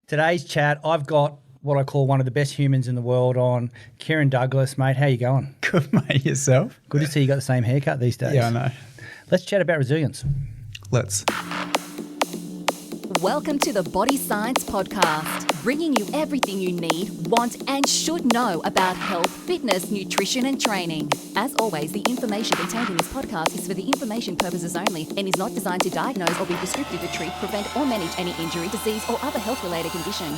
Today's chat, I've got what I call one of the best humans in the world on, Kieron Douglass. Mate, how you going? Good, mate. Yourself? Good to see you got the same haircut these days. Yeah, I know. Let's chat about resilience. Let's. Welcome to the Body Science Podcast, bringing you everything you need, want, and should know about health, fitness, nutrition, and training. As always, the information contained in this podcast is for the information purposes only and is not designed to diagnose or be prescriptive to treat, prevent, or manage any injury, disease, or other health-related condition.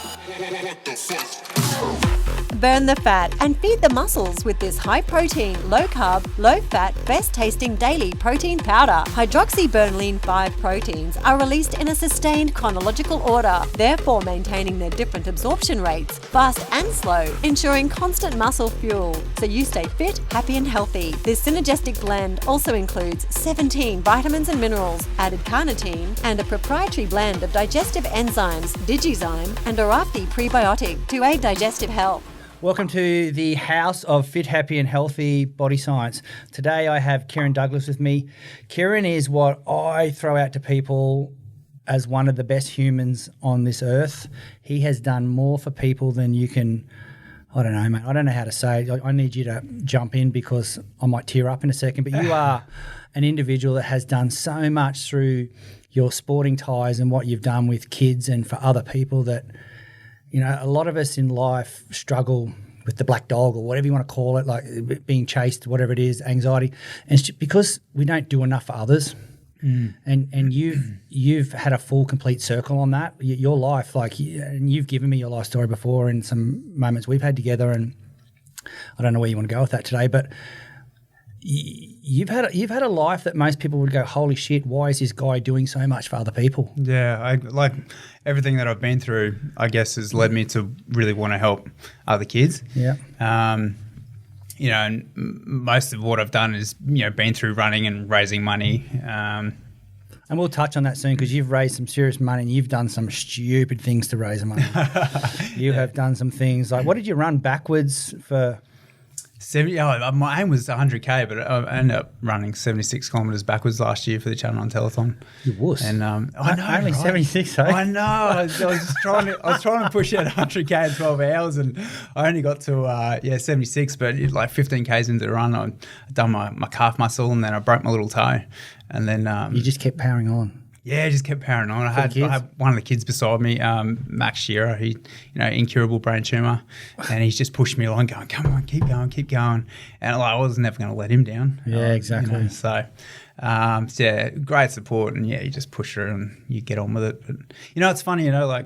Burn the fat and feed the muscles with this high-protein, low-carb, low-fat, best-tasting daily protein powder. Hydroxyburnline 5 proteins are released in a sustained chronological order, therefore maintaining their different absorption rates, fast and slow, ensuring constant muscle fuel, so you stay fit, happy and healthy. This synergistic blend also includes 17 vitamins and minerals, added carnitine, and a proprietary blend of digestive enzymes, Digizyme, and Orafti prebiotic to aid digestive health. Welcome to the house of fit, happy and healthy body science. Today I have Kieron Douglass with me. Kieron is what I throw out to people as one of the best humans on this earth. He has done more for people than you can, I don't know, mate. I don't know how to say it. I need you to jump in because I might tear up in a second. But you are an individual that has done so much through your sporting ties and what you've done with kids and for other people that, you know, a lot of us in life struggle with the black dog or whatever you want to call it, like being chased, whatever it is, anxiety. And it's because we don't do enough for others. And you've had a full, complete circle on that. Your life, and you've given me your life story before in some moments we've had together, and I don't know where you want to go with that today, but you've had a life that most people would go, holy shit, why is this guy doing so much for other people? Yeah, I like everything that I've been through, I guess, has led me to really want to help other kids. Yeah. You know, and most of what I've done is, you know, been through running and raising money. And we'll touch on that soon because you've raised some serious money and you've done some stupid things to raise money. You have done some things like, what did you run backwards for? 70. My aim was 100K, but I ended up running 76 kilometres backwards last year for the Channel 9 Telethon. You wuss. And I know, only right? 76, eh? I know. I was trying to push out 100K in 12 hours, and I only got to 76. But like 15Ks into the run, I'd done my calf muscle, and then I broke my little toe, and then you just kept powering on. Yeah, I just kept powering on. I had one of the kids beside me, Max Shearer. He, incurable brain tumor, and he's just pushed me along, going, "Come on, keep going." And I was never going to let him down. Yeah, exactly. So great support, and you just push through and you get on with it. But it's funny, when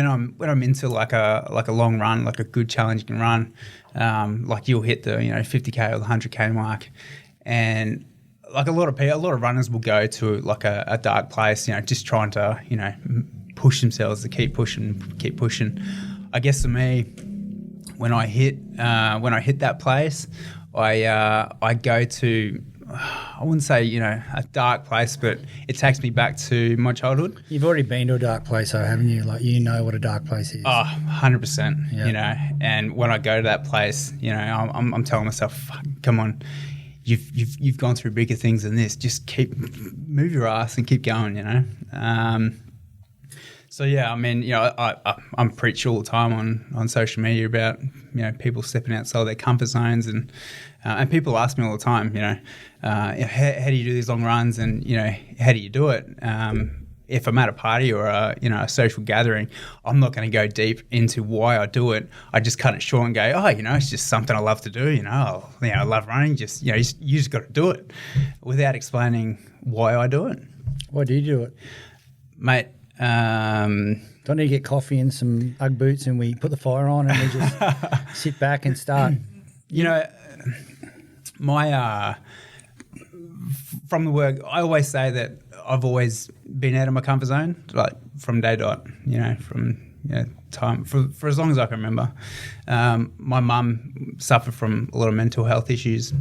I'm into like a long run, like a good challenging run, like you'll hit the 50K or the 100K mark, and like a lot of runners will go to like a dark place, just trying to, push themselves to keep pushing. I guess for me, when I hit that place, I go to, I wouldn't say, a dark place, but it takes me back to my childhood. You've already been to a dark place, though, haven't you? Like, you know what a dark place is. Oh, 100%, yeah. And when I go to that place, I'm telling myself, come on, You've gone through bigger things than this. Just move your ass and keep going, So yeah, I mean, I'm preach all the time on social media about people stepping outside their comfort zones, and people ask me all the time, how do you do these long runs, and how do you do it? If I'm at a party or a social gathering, I'm not going to go deep into why I do it. I just cut it short and go, it's just something I love to do. I love running. Just you just got to do it, without explaining why I do it. Why do you do it, mate? Don't need to get coffee and some Ugg boots and we put the fire on and we just sit back and start. My from the work, I always say that I've always been out of my comfort zone, like from day dot, from time for as long as I can remember. My mum suffered from a lot of mental health issues,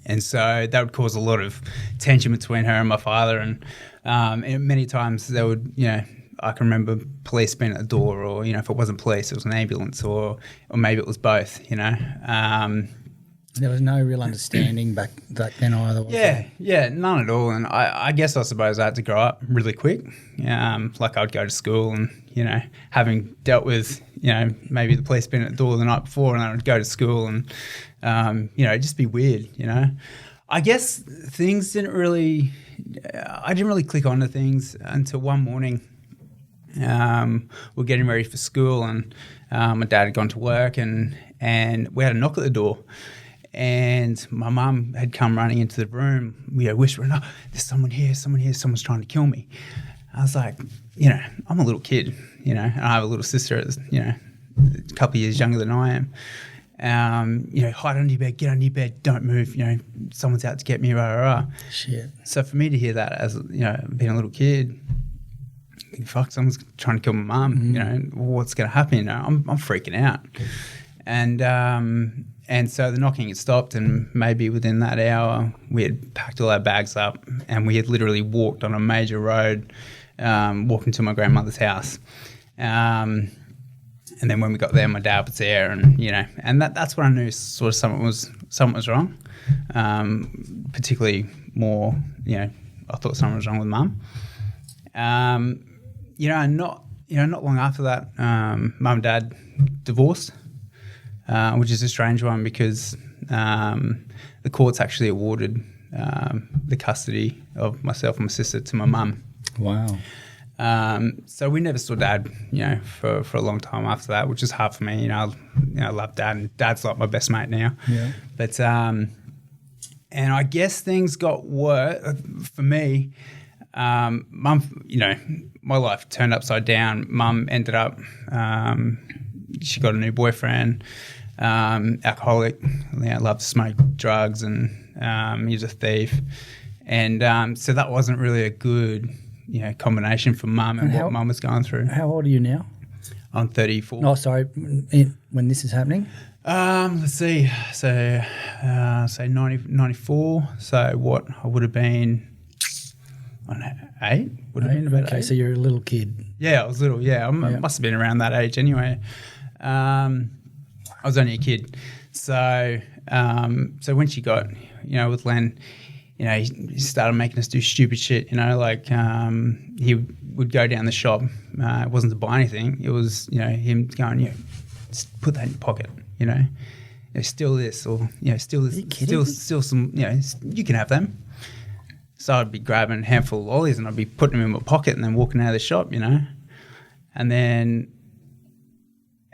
and so that would cause a lot of tension between her and my father. And many times they would, I can remember police being at the door, or if it wasn't police, it was an ambulance, or maybe it was both. There was no real understanding back then either. Was there? Yeah, none at all. And I guess I suppose I had to grow up really quick. Like I'd go to school and, having dealt with, maybe the police being at the door the night before, and I would go to school and, just be weird, I guess things I didn't really click onto things until one morning. We're getting ready for school, and my dad had gone to work, and we had a knock at the door. And my mum had come running into the room, whispering, "Oh, there's someone here, someone's trying to kill me." I was like, I'm a little kid, and I have a little sister, a couple of years younger than I am. Hide under your bed, get under your bed, don't move, someone's out to get me, rah, rah, rah. Shit. So for me to hear that as, being a little kid, fuck, someone's trying to kill my mum, what's going to happen? I'm freaking out. And so the knocking had stopped, and maybe within that hour we had packed all our bags up, and we had literally walked on a major road, walking to my grandmother's house. And then when we got there, my dad was there, and that's when I knew sort of something was wrong. Particularly more, I thought something was wrong with mum. And not long after that, mum and dad divorced. Which is a strange one because the courts actually awarded the custody of myself and my sister to my mum. Wow. So we never saw dad, for a long time after that, which is hard for me. I love dad, and dad's like my best mate now. Yeah. But and I guess things got worse for me. Mum, my life turned upside down. Mum ended up, she got a new boyfriend. Alcoholic, loved to smoke drugs, and he was a thief, and so that wasn't really a good, combination for mum and what mum was going through. How old are you now? I'm 34. Oh, sorry. When this is happening? Let's see. So, say 94. So what I would have been, I don't know, 8? Would have been about 8. Okay, so you're a little kid. Yeah, I was little. Yeah, I must have been around that age anyway. I was only a kid. So when she got, with Len, he started making us do stupid shit, he would go down the shop. It wasn't to buy anything. It was, him going, just put that in your pocket, steal this, or, steal this, steal some, you can have them. So I'd be grabbing a handful of lollies and I'd be putting them in my pocket and then walking out of the shop, And then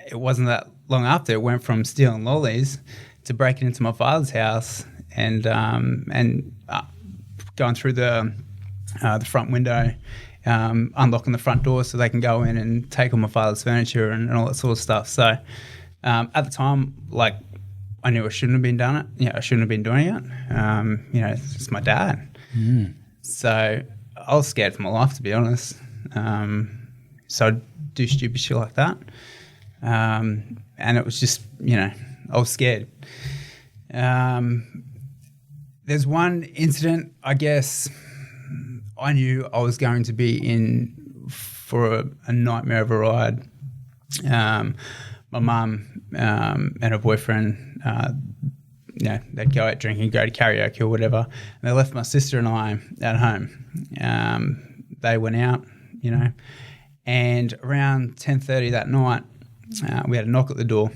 it wasn't that long after it went from stealing lollies to breaking into my father's house and going through the front window, unlocking the front door so they can go in and take all my father's furniture and all that sort of stuff. So at the time, I knew I shouldn't have been doing it. I shouldn't have been doing it. It's my dad. Mm. So I was scared for my life, to be honest. So I'd do stupid shit like that. And it was just, I was scared. There's one incident, I guess, I knew I was going to be in for a nightmare of a ride. My mum and her boyfriend, they'd go out drinking, go to karaoke or whatever, and they left my sister and I at home. They went out, and around 10:30 that night, we had a knock at the door,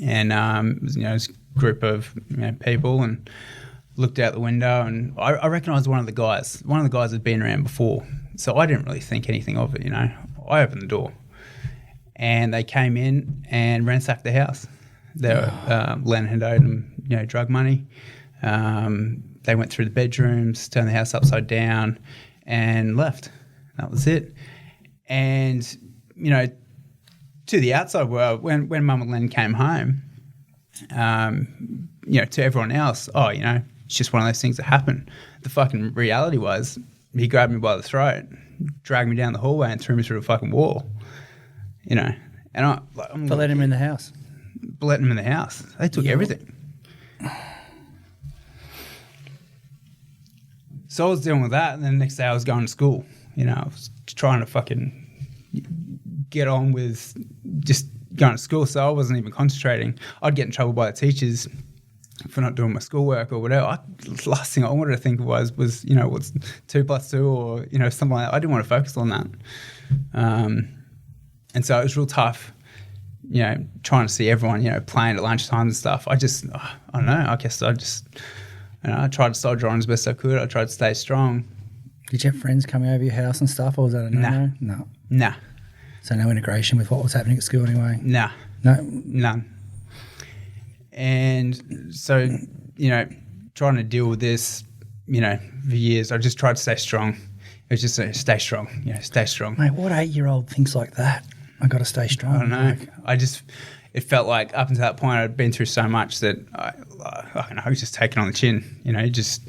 and it was a group of people, and looked out the window, and I recognised one of the guys. One of the guys had been around before, so I didn't really think anything of it. I opened the door, and they came in and ransacked the house. Len had owed them, drug money. They went through the bedrooms, turned the house upside down, and left. That was it. And to the outside world, when Mum and Len came home, to everyone else, it's just one of those things that happen. The fucking reality was, he grabbed me by the throat, dragged me down the hallway, and threw me through a fucking wall. And But let him in the house. Let him in the house. They took everything. So I was dealing with that, and then the next day I was going to school. I was trying to fucking get on with just going to school, so I wasn't even concentrating. I'd get in trouble by the teachers for not doing my schoolwork or whatever. The last thing I wanted to think was what's 2 + 2 or something like that. I didn't want to focus on that, and so it was real tough. Trying to see everyone playing at lunchtime and stuff. I don't know. I guess I tried to soldier on as best I could. I tried to stay strong. Did you have friends coming over your house and stuff, or was that a no? No. Nah. So no integration with what was happening at school anyway? Nah. No? None. And so, trying to deal with this, for years, I just tried to stay strong. It was just stay strong, stay strong. Mate, what 8-year-old thinks like that? I got to stay strong. I don't know. It felt like up until that point I'd been through so much that I was just taking on the chin, just...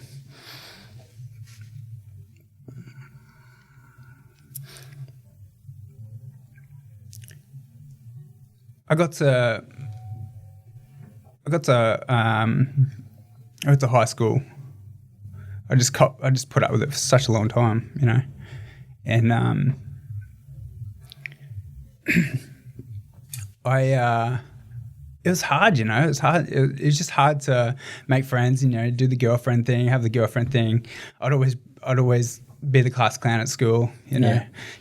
I got to high school. I just put up with it for such a long time, and it was hard, It was hard. It was just hard to make friends, do the girlfriend thing, have the girlfriend thing. I'd always be the class clown at school,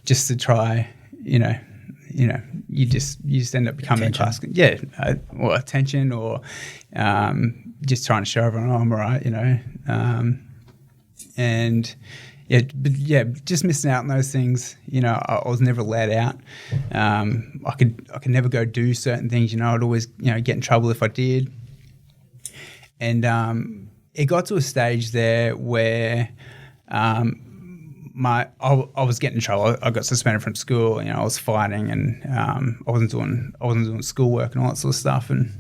just to try, you just end up becoming attention. a class, or attention, or just trying to show everyone I'm all right, and just missing out on those things. I was never allowed out. I could never go do certain things. I'd always get in trouble if I did, and it got to a stage there where I was getting in trouble. I got suspended from school. I was fighting, and I wasn't doing schoolwork and all that sort of stuff. And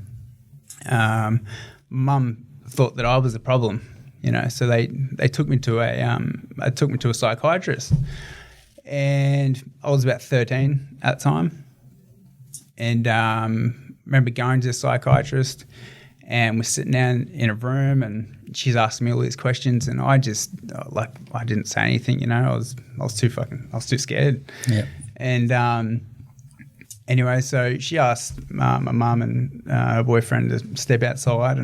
Mum thought that I was the problem. So they took me to a psychiatrist, and I was about 13 at the time. And remember going to the psychiatrist, and we're sitting down in a room, and she's asking me all these questions, and I just I didn't say anything. I was too scared. Yeah. And anyway, so she asked my mum and her boyfriend to step outside,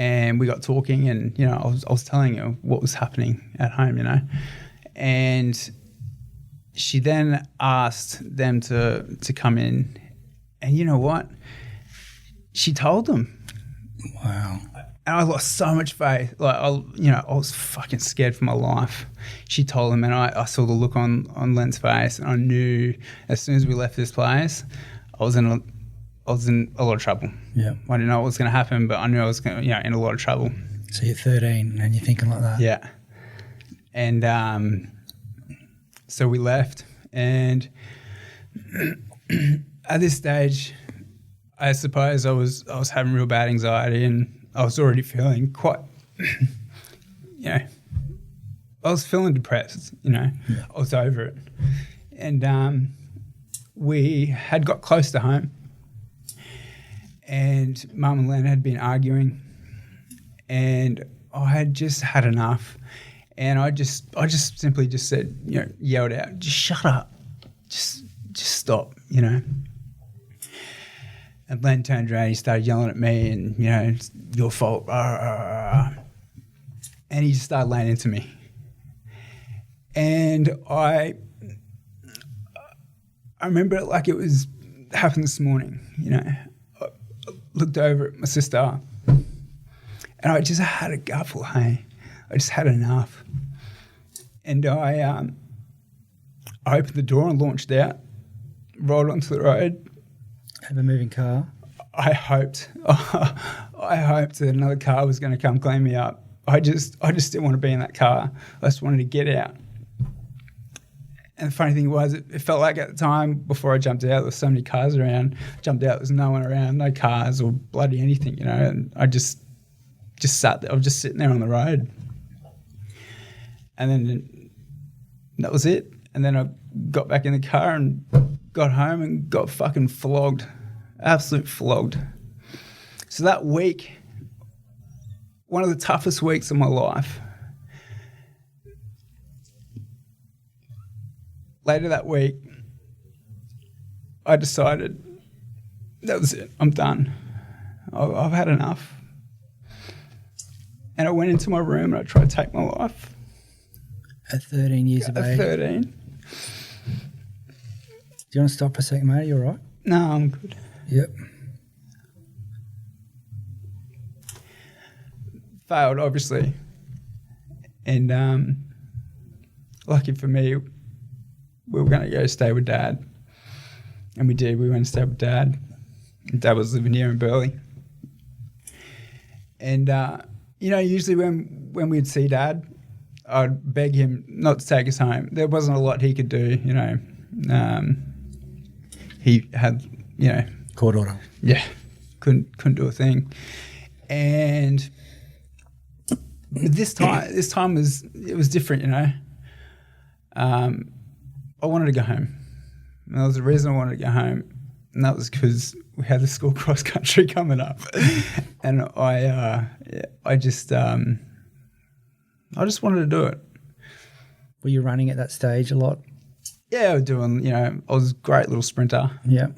and we got talking, and I was telling her what was happening at home, and she then asked them to come in, and you know what? She told them. Wow. And I lost so much faith. I was fucking scared for my life. She told them, and I saw the look on Len's face, and I knew as soon as we left this place, I was in a lot of trouble. Yeah. I didn't know what was going to happen, but I knew I was in a lot of trouble. So you're 13 and you're thinking like that? Yeah. And so we left, and at this stage, I suppose I was having real bad anxiety, and I was already feeling quite, I was feeling depressed, I was over it. And we had got close to home, and Mum and Len had been arguing, and I had just had enough, and I just simply said, yelled out, just shut up, just stop, And Len turned around, he started yelling at me, and, it's your fault, and he just started laying into me. And I remember it like it was happened this morning, I looked over at my sister, and I just had a gutful, hey? I just had enough. And I opened the door and launched out, rolled onto the road. Have a moving car? I hoped that another car was going to come clean me up. I just didn't want to be in that car. I just wanted to get out. And the funny thing was, it felt like at the time before I jumped out, there was so many cars around. I jumped out, there was no one around, no cars or bloody anything, and I just sat there. I was just sitting there on the road. And then that was it. And then I got back in the car and got home and got fucking flogged, absolute flogged. So that week, one of the toughest weeks of my life. Later that week, I decided that was it. I'm done. I've had enough. And I went into my room and I tried to take my life. At 13 years of At age. 13. Do you want to stop for a second, mate? Are you all right? No, I'm good. Yep. Failed, obviously. And lucky for me, we were going to go stay with Dad. And we did. We went to stay with Dad. Dad was living here in Burleigh. And, usually when we'd see Dad, I'd beg him not to take us home. There wasn't a lot he could do, He had, Court order. Yeah, couldn't do a thing. And this time was different, I wanted to go home. And there was a reason I wanted to go home, and that was because we had the school cross country coming up, and I just wanted to do it. Were you running at that stage a lot? Yeah, I was doing. I was a great little sprinter. Yeah.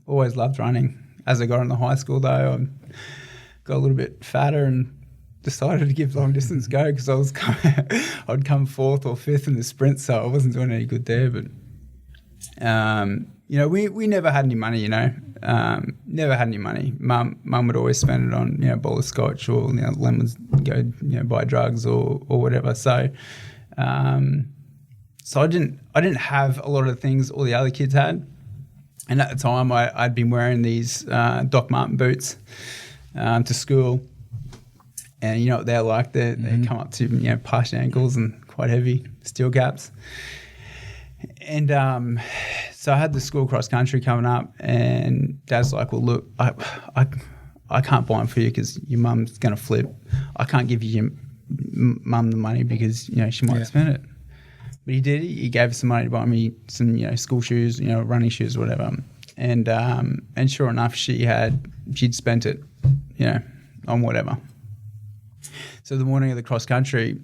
Always loved running. As I got into high school, though, I got a little bit fatter and decided to give long distance a go because I'd come fourth or fifth in the sprint, so I wasn't doing any good there. But we never had any money. Never had any money. Mum would always spend it on bowl of scotch or lemons, go buy drugs or whatever. So I didn't have a lot of the things all the other kids had. And at the time, I'd been wearing these Doc Marten boots to school. And you know what they're like? They come up to past your ankles and quite heavy, steel caps. And so I had the school cross country coming up, and Dad's like, "Well, look, I can't buy them for you because your mum's going to flip. I can't give your mum the money because she might spend it." But he did. He gave us some money to buy me some school shoes, running shoes or whatever. And sure enough, she'd spent it, on whatever. So the morning of the cross country,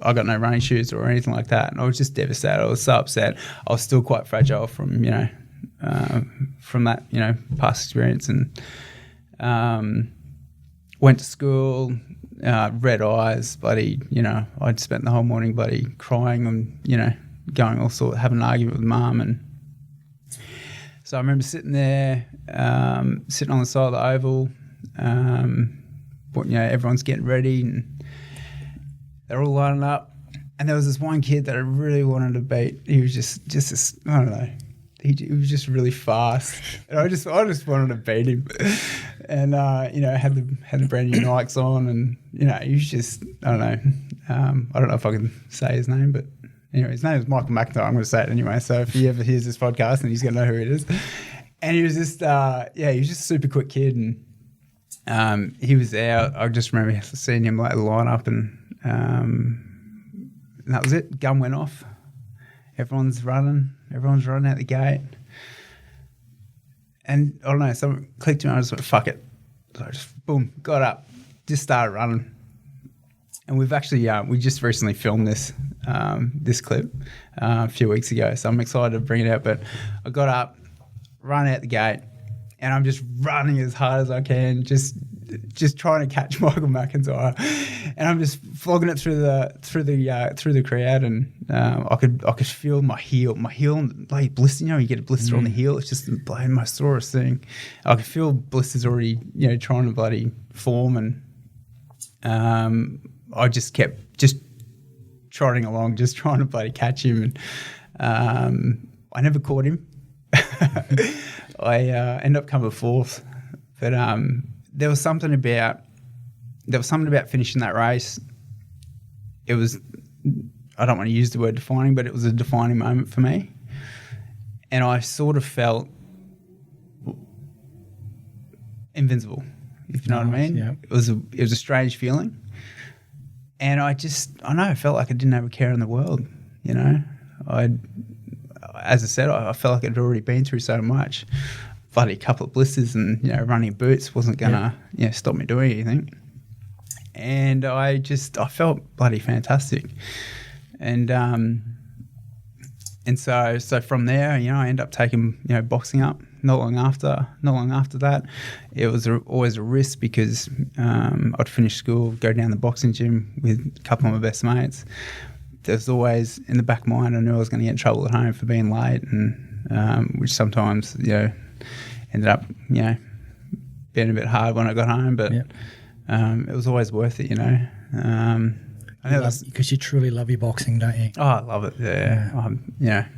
I got no running shoes or anything like that, and I was just devastated. I was so upset. I was still quite fragile from that past experience, and went to school, red eyes, bloody. I'd spent the whole morning bloody crying and going all sort, having an argument with Mum, and so I remember sitting there, sitting on the side of the oval. Everyone's getting ready and they're all lining up, and there was this one kid that I really wanted to beat. He was just I don't know. He was just really fast, and I just wanted to beat him. And had the brand new Nikes on, and he was just I don't know if I can say his name, but anyway, his name is Michael McIntyre. I'm going to say it anyway. So if he ever hears this podcast, then he's going to know who it is. And he was just he was just a super quick kid, and he was there. I just remember seeing him line up, and that was it. Gun went off. Everyone's running out the gate. And I don't know, something clicked to me. I just went, fuck it. So I just, boom, got up, just started running. And we've actually, we just recently filmed this clip a few weeks ago. So I'm excited to bring it out. But I got up, ran out the gate, and I'm just running as hard as I can, just trying to catch Michael McIntyre, and I'm just flogging it through the crowd, and I could feel my heel like blister. You get a blister on the heel. It's just the most sorest thing. I could feel blisters already, trying to bloody form, and I just kept just trotting along, just trying to bloody catch him, and I never caught him. I ended up coming fourth, but there was something about finishing that race. It was, I don't want to use the word defining, but it was a defining moment for me, and I sort of felt invincible, if you know what I mean. Yeah. It was a strange feeling, and I felt like I didn't have a care in the world. As I said, I felt like I'd already been through so much. Bloody couple of blisters, and running boots wasn't gonna stop me doing anything. And I felt bloody fantastic. And And so from there, I ended up taking, boxing up. Not long after that, it was always a risk because I'd finish school, go down the boxing gym with a couple of my best mates. There's always in the back of my mind, I knew I was going to get in trouble at home for being late, and which sometimes, ended up, being a bit hard when I got home. But it was always worth it, Because you truly love your boxing, don't you? Oh, I love it. Yeah.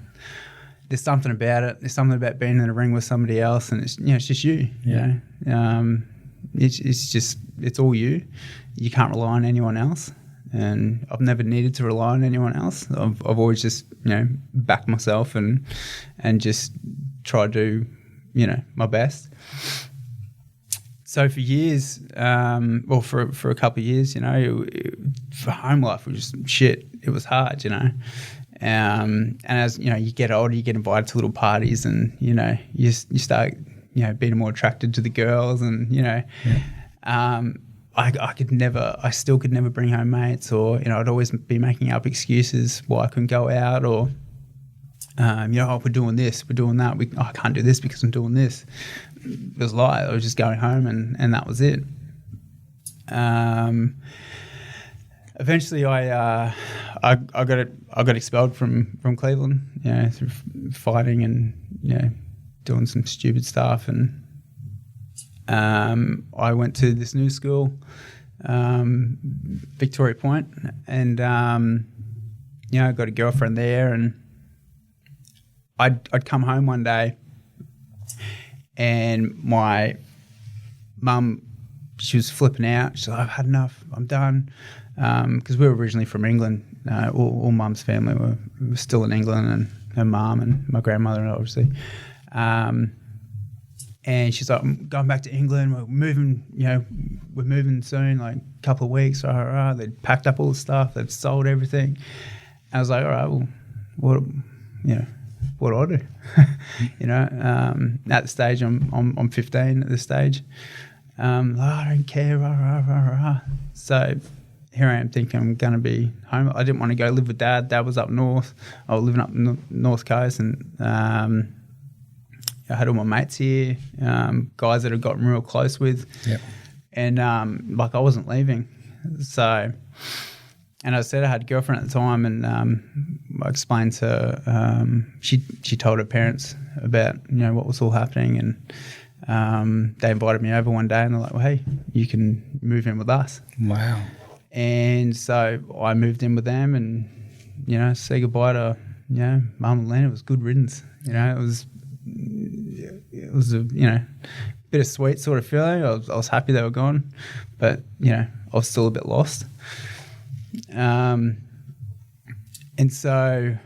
There's something about it. There's something about being in a ring with somebody else, and it's just you. It's all you. You can't rely on anyone else, and I've never needed to rely on anyone else. I've always just backed myself and just tried to my best. So for years, for a couple of years, for home life was just shit. It was hard, and as you get older, you get invited to little parties, and you start being more attracted to the girls, and I still could never bring home mates, or I'd always be making up excuses why I couldn't go out, or we're doing this, we're doing that. I can't do this because I'm doing this. It was a lie. I was just going home, and that was it. Eventually, I got expelled from Cleveland, through fighting and doing some stupid stuff, and I went to this new school, Victoria Point, and I got a girlfriend there, and I'd come home one day, and my mum, she was flipping out. She's like, "I've had enough. I'm done." Because we were originally from England. All mum's family were still in England, and her mum and my grandmother, obviously. And she's like, "I'm going back to England. We're moving. We're moving soon, like a couple of weeks." They'd packed up all the stuff. They'd sold everything. And I was like, "All right, well, what do I do?" At the stage, I'm 15 at this stage. I don't care. So here I am thinking I'm going to be home. I didn't want to go live with Dad. Dad was up north. I was living up north coast, and I had all my mates here, guys that I'd gotten real close with. Yep. And I wasn't leaving. So, and I said I had a girlfriend at the time, and I explained to her, she told her parents about what was all happening, and they invited me over one day, and they're like, "Well, hey, you can move in with us." Wow. And so I moved in with them, and say goodbye to Mum and Lena. It was good riddance. It was a bittersweet sort of feeling. I was happy they were gone, but I was still a bit lost. And so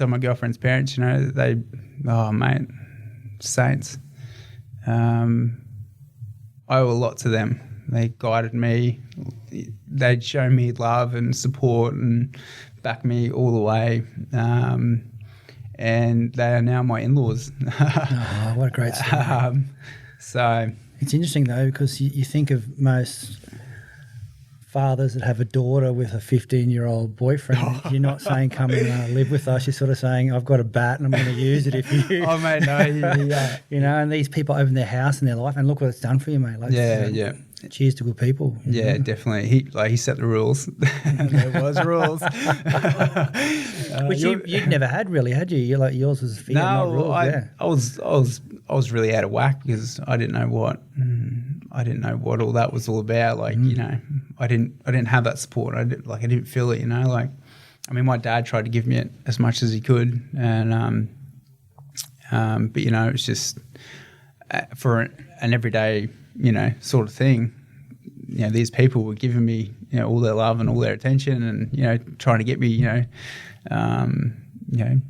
my girlfriend's parents, they, mate, saints. I owe a lot to them. They guided me. They'd shown me love and support and backed me all the way. And they are now my in-laws. Oh, what a great story. So it's interesting though, because you think of most fathers that have a daughter with a 15-year-old boyfriend. You're not saying come and live with us. You're sort of saying I've got a bat and I'm going to use it if you. Oh mate, no, yeah. And these people open their house and their life, and look what it's done for you, mate. Yeah. Cheers to good people. Yeah, definitely. He set the rules. There was rules. Which you'd never had, really, had you? You're like yours was fear, not rules. I was really out of whack because I didn't know what all that was all about. Like I didn't have that support. I didn't feel it. My dad tried to give me it as much as he could, and but it's just for an everyday sort of thing. These people were giving me all their love and all their attention, and trying to get me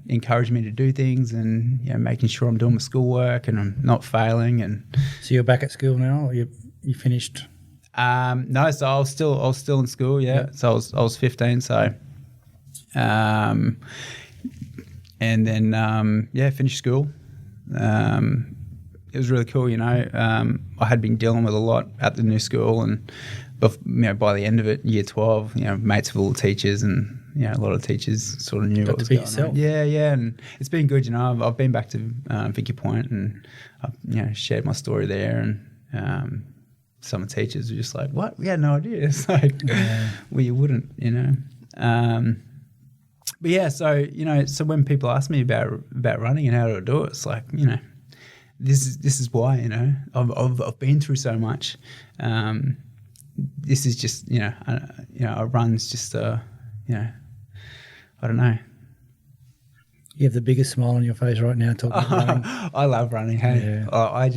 encouraging me to do things, and making sure I'm doing my schoolwork and I'm not failing. And so you're back at school now, or you finished? No, so I was still in school. Yeah, yep. So I was 15. So, and then finished school. It was really cool, I had been dealing with a lot at the new school, and by the end of it, year 12, mates with all the teachers, and a lot of teachers sort of knew what was to be going yourself. on. Yeah, and it's been good. I've been back to Vicky Point, and I've shared my story there, and some teachers were just like, "What? We had no idea." It's like, well, you wouldn't, But yeah, so so when people ask me about running and how to do it, it's like, this is why, I've been through so much. This is just, a run's just I don't know. You have the biggest smile on your face right now talking about running. I love running. Hey, like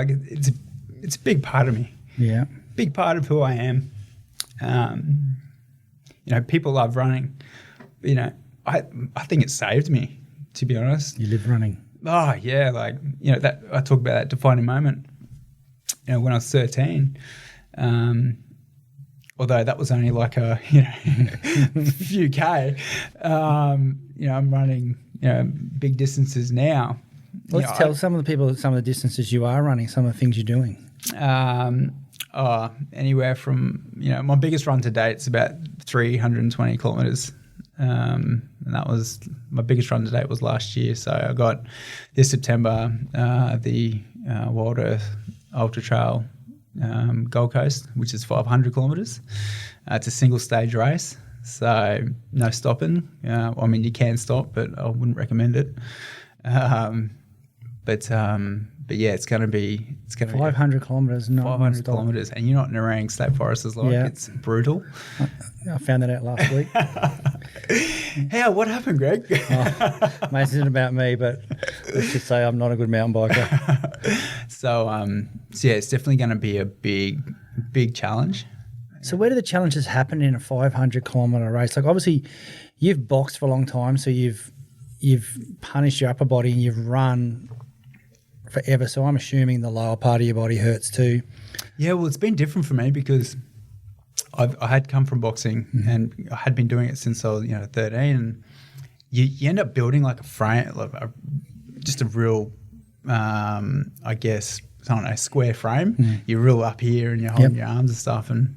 it's a big part of me. Yeah, big part of who I am. People love running. I think it saved me, to be honest. you live running. Oh yeah, that I talk about that defining moment. When I was 13, although that was only like a few K. I'm running big distances now. Let's tell some of the people some of the distances you are running, some of the things you're doing. Anywhere from my biggest run to date is about 320 kilometres. And that was my biggest run to date was last year. So I got this September the Wild Earth Ultra Trail Gold Coast, which is 500 kilometres. It's a single stage race, so no stopping. You can stop, but I wouldn't recommend it. But yeah, it's going to be 500 kilometres, not 500 kilometres, and you're not in Orang State Forest as like it's brutal. I found that out last week. How? What happened, Greg? Mate, this isn't about me, but let's just say I'm not a good mountain biker. So it's definitely going to be a big challenge. So where do the challenges happen in a 500 kilometre race? Like obviously, you've boxed for a long time, so you've punished your upper body and you've run forever. So I'm assuming the lower part of your body hurts too. Yeah, well, it's been different for me because I had come from boxing and I had been doing it since I was 13. And you end up building like a frame, just a real, I guess, I don't know, square frame. You're real up here and you're holding your arms and stuff. And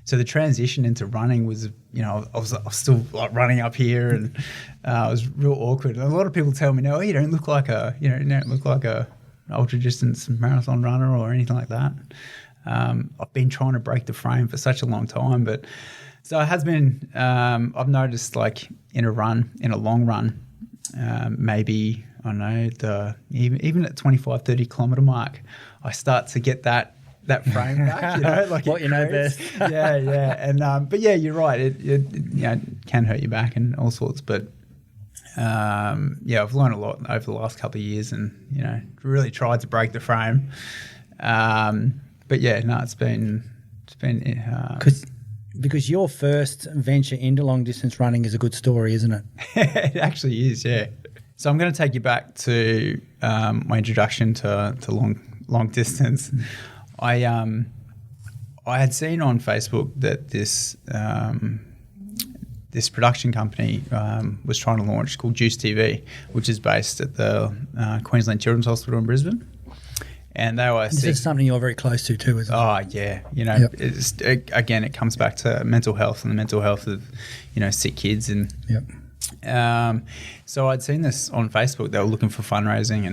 so the transition into running was, I was still like running up here and it was real awkward. And a lot of people tell me, no, you don't look like a ultra distance marathon runner or anything like that. I've been trying to break the frame for such a long time, but so it has been, I've noticed like in a long run, maybe, I don't know, even at 25, 30 kilometre mark, I start to get that frame back, like what best. Yeah. And, but yeah, you're right. It can hurt your back and all sorts, but, I've learned a lot over the last couple of years and, really tried to break the frame. But yeah, no, it's been because your first venture into long distance running is a good story, isn't it? It actually is, yeah. So I'm going to take you back to my introduction to long distance. I had seen on Facebook that this production company was trying to launch called Juice TV, which is based at the Queensland Children's Hospital in Brisbane. And they were. This is something you're very close to too, isn't it? Oh yeah, again, it comes back to mental health and the mental health of sick kids and. Yep. So I'd seen this on Facebook. They were looking for fundraising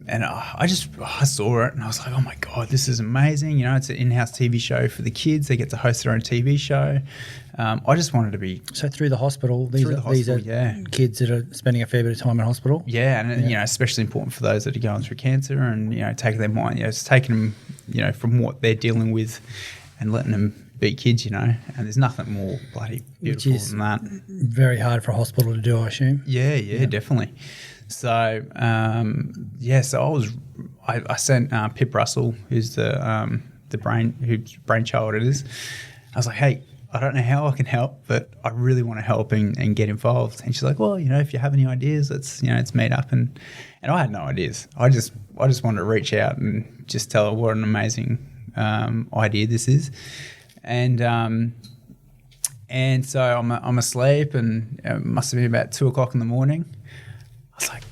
and I saw it and I was like, oh my God, this is amazing. It's an in-house TV show for the kids. They get to host their own TV show. I just wanted to be... So through the hospital, these are kids that are spending a fair bit of time in hospital? Yeah, and especially important for those that are going through cancer and, taking their mind, it's taking them, from what they're dealing with and letting them be kids, and there's nothing more bloody beautiful than that. Very hard for a hospital to do, I assume. Yeah, definitely. So, so I sent Pip Russell, who's the brainchild it is. I was like, hey, I don't know how I can help, but I really want to help and get involved. And she's like, well, if you have any ideas, let's meet up. And I had no ideas. I just wanted to reach out and just tell her what an amazing idea this is. And so I'm asleep, and it must have been about 2:00 in the morning. I was like,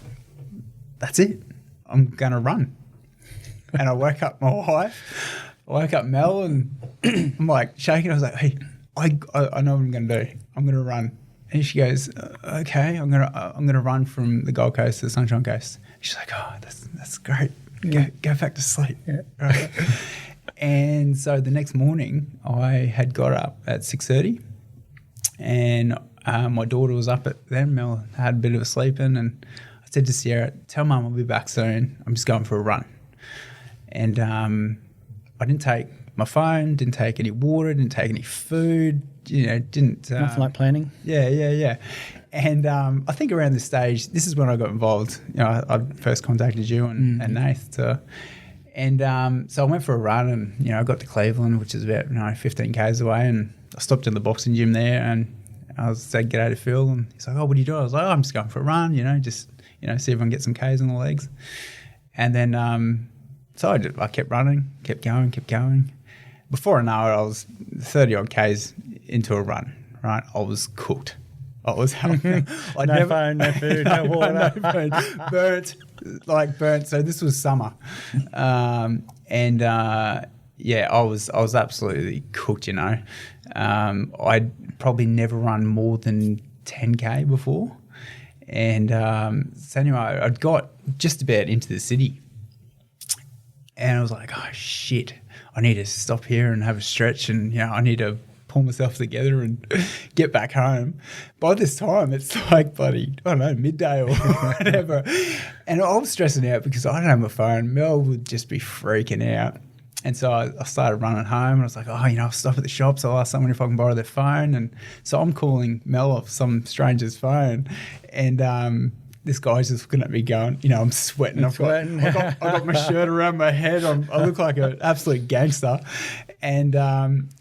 that's it. I'm going to run. And I woke up my wife I woke up Mel and I'm like shaking. I was like, hey, I know what I'm going to do. I'm going to run. And she goes, okay, I'm gonna run from the Gold Coast to the Sunshine Coast. She's like, oh, that's great. Go back to sleep. Yeah. Right. And so the next morning, I had got up at 6:30, and my daughter was up at then. Mel had a bit of a sleep in, and I said to Sierra, "Tell Mum I'll be back soon. I'm just going for a run." And I didn't take my phone, didn't take any water, didn't take any food. Didn't nothing like planning. Yeah. And I think around this stage, this is when I got involved. I first contacted you and Nath. So I went for a run, and I got to Cleveland, which is about 15 k's away, and I stopped in the boxing gym there, and I said, "G'day to Phil," and he's like, "Oh, what are you doing?" I was like, "Oh, I'm just going for a run, just see if I can get some k's on the legs." And then so I kept running, kept going. Before I know it, I was 30 odd k's into a run. Right, I was cooked. I was phone, no food, no water, no food, burnt. So this was summer, and I was absolutely cooked. I'd probably never run more than 10k before, and so anyway, I'd got just about into the city, and I was like, oh shit, I need to stop here and have a stretch, and I need to pull myself together and get back home. By this time, it's like bloody, I don't know, midday or whatever. And I was stressing out because I don't have my phone. Mel would just be freaking out. And so I started running home, and I was like, I'll stop at the shops. I'll ask someone if I can borrow their phone. And so I'm calling Mel off some stranger's phone. And this guy's just looking at me going, I'm sweating. I've got my shirt around my head. I look like an absolute gangster. And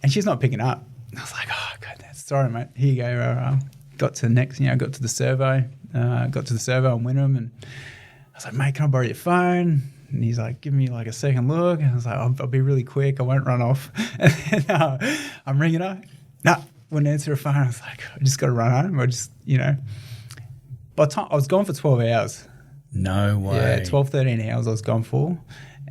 she's not picking up. I was like, oh, God, sorry, mate. Here you go. Got to the next, got to the servo. Got to the servo in Wynnum, and I was like, mate, can I borrow your phone? And he's like, give me like a second look. And I was like, I'll be really quick. I won't run off. And then I'm ringing her. No, wouldn't answer her phone. I was like, I just got to run home. By the time I was gone for 12 hours. No way. Yeah, 12, 13 hours I was gone for.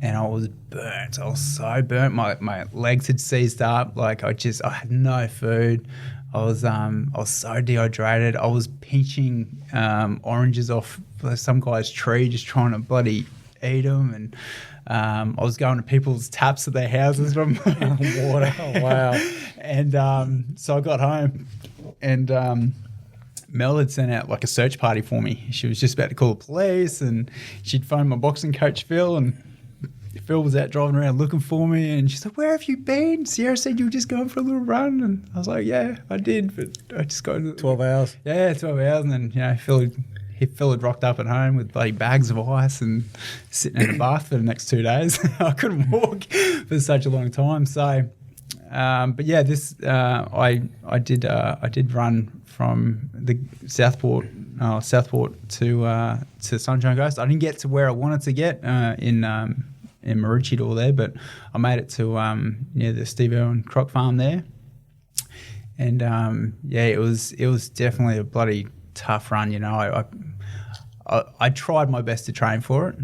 And I was burnt. I was so burnt. My legs had seized up. Like I had no food. I was so dehydrated. I was pinching oranges off some guy's tree, just trying to bloody eat them. And I was going to people's taps at their houses from water. Oh, wow. And so I got home, and Mel had sent out like a search party for me. She was just about to call the police, and she'd phoned my boxing coach, Phil, and Phil was out driving around looking for me, and she's like, where have you been? Sierra said you were just going for a little run. And I was like, yeah, I did, but I just got 12 hours. Yeah, 12 hours. And then, Phil had rocked up at home with bloody bags of ice and sitting in a bath for the next 2 days. I couldn't walk for such a long time. So, but yeah, I did run from the Southport to Sunshine Coast. I didn't get to where I wanted to get in Maroochydore there, but I made it to near the Steve Irwin Croc Farm there, and it was definitely a bloody tough run. I tried my best to train for it,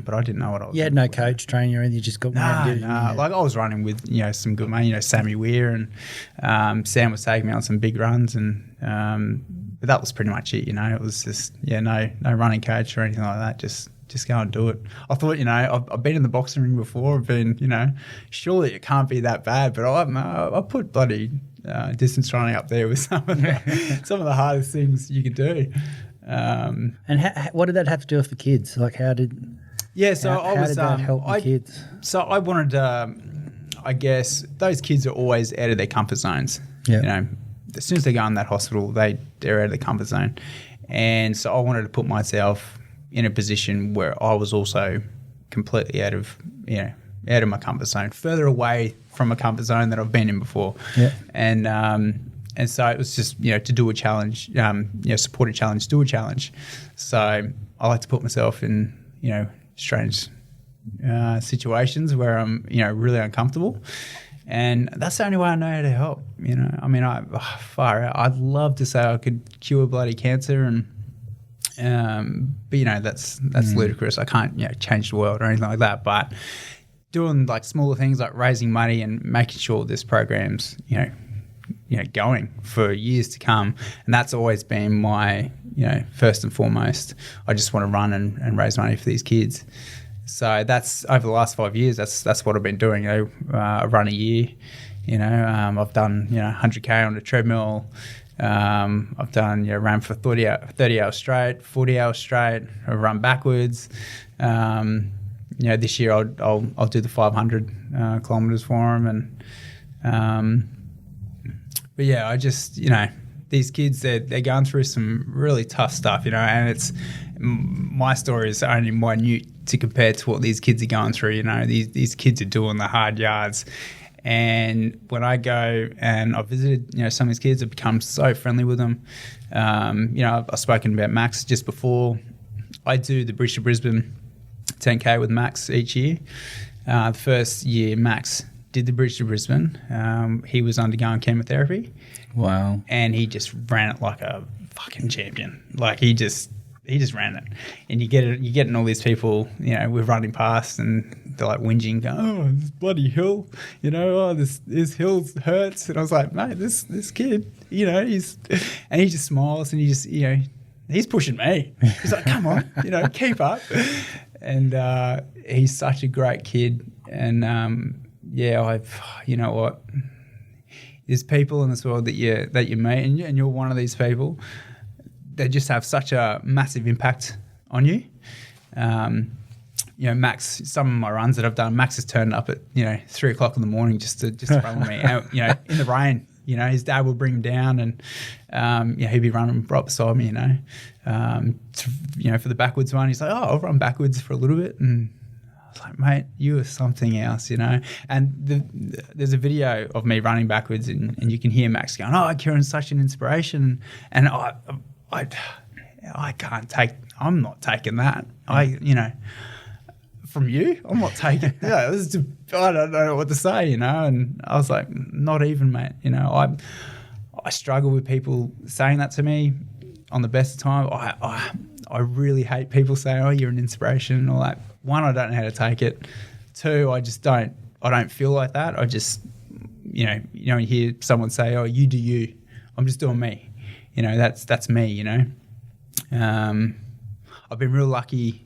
but I didn't know what I was. You had no coach training you or anything. You just got no. Like I was running with some good mates, Sammy Weir, and Sam was taking me on some big runs, and but that was pretty much it. It was just no running coach or anything like that. Just go and do it. I thought, I've been in the boxing ring before. I've been, surely it can't be that bad. But I put bloody distance running up there with some of the hardest things you could do. And what did that have to do with the kids? Like, how did? Yeah, so how did that help the kids? So I wanted, I guess, those kids are always out of their comfort zones. Yeah. As soon as they go in that hospital, they're out of their comfort zone, and so I wanted to put myself in a position where I was also completely out of my comfort zone, further away from a comfort zone that I've been in before. Yeah. And so it was just, to do a challenge, support a challenge, do a challenge. So I like to put myself in, strange situations where I'm, really uncomfortable. And that's the only way I know how to help, far out. I'd love to say I could cure bloody cancer but that's ludicrous. I can't change the world or anything like that. But doing like smaller things like raising money and making sure this program's, going for years to come. And that's always been my, first and foremost. I just want to run and raise money for these kids. So that's over the last 5 years. That's what I've been doing. I run a year. I've done 100K on the treadmill. I've done ran for 30 hours straight, 40 hours straight. I've run backwards. This year I'll do the 500 kilometers for them. But yeah, I just these kids they're going through some really tough stuff, and it's my story is only minute to compare to what these kids are going through. These kids are doing the hard yards. And when I go and I've visited, some of these kids, I've become so friendly with them. I've spoken about Max just before. I do the Bridge to Brisbane 10K with Max each year. The first year Max did the Bridge to Brisbane, he was undergoing chemotherapy. Wow. And he just ran it like a fucking champion. Like he just ran it. And you're getting all these people, we're running past and they're like whinging, going, oh, this bloody hill, this hill hurts. And I was like, mate, this kid, and he just smiles and he just, he's pushing me. He's like, come on, keep up. And he's such a great kid. And what? There's people in this world that you meet, and you're one of these people. They just have such a massive impact on you. Max, some of my runs that I've done, Max has turned up at 3 o'clock in the morning just to run with me. And, in the rain. His dad would bring him down, and he'd be running right beside me. For the backwards one, he's like, "Oh, I'll run backwards for a little bit," and I was like, "Mate, you are something else," And there's a video of me running backwards, and you can hear Max going, "Oh, Kieron's such an inspiration," and I can't take. I'm not taking that. From you, I'm not taking. I don't know what to say, And I was like, not even, mate. I struggle with people saying that to me on the best of time. I really hate people saying, "Oh, you're an inspiration," and all that. One, I don't know how to take it. Two, I just don't. I don't feel like that. I just, you hear someone say, "Oh, you do you." I'm just doing me. That's me. I've been real lucky.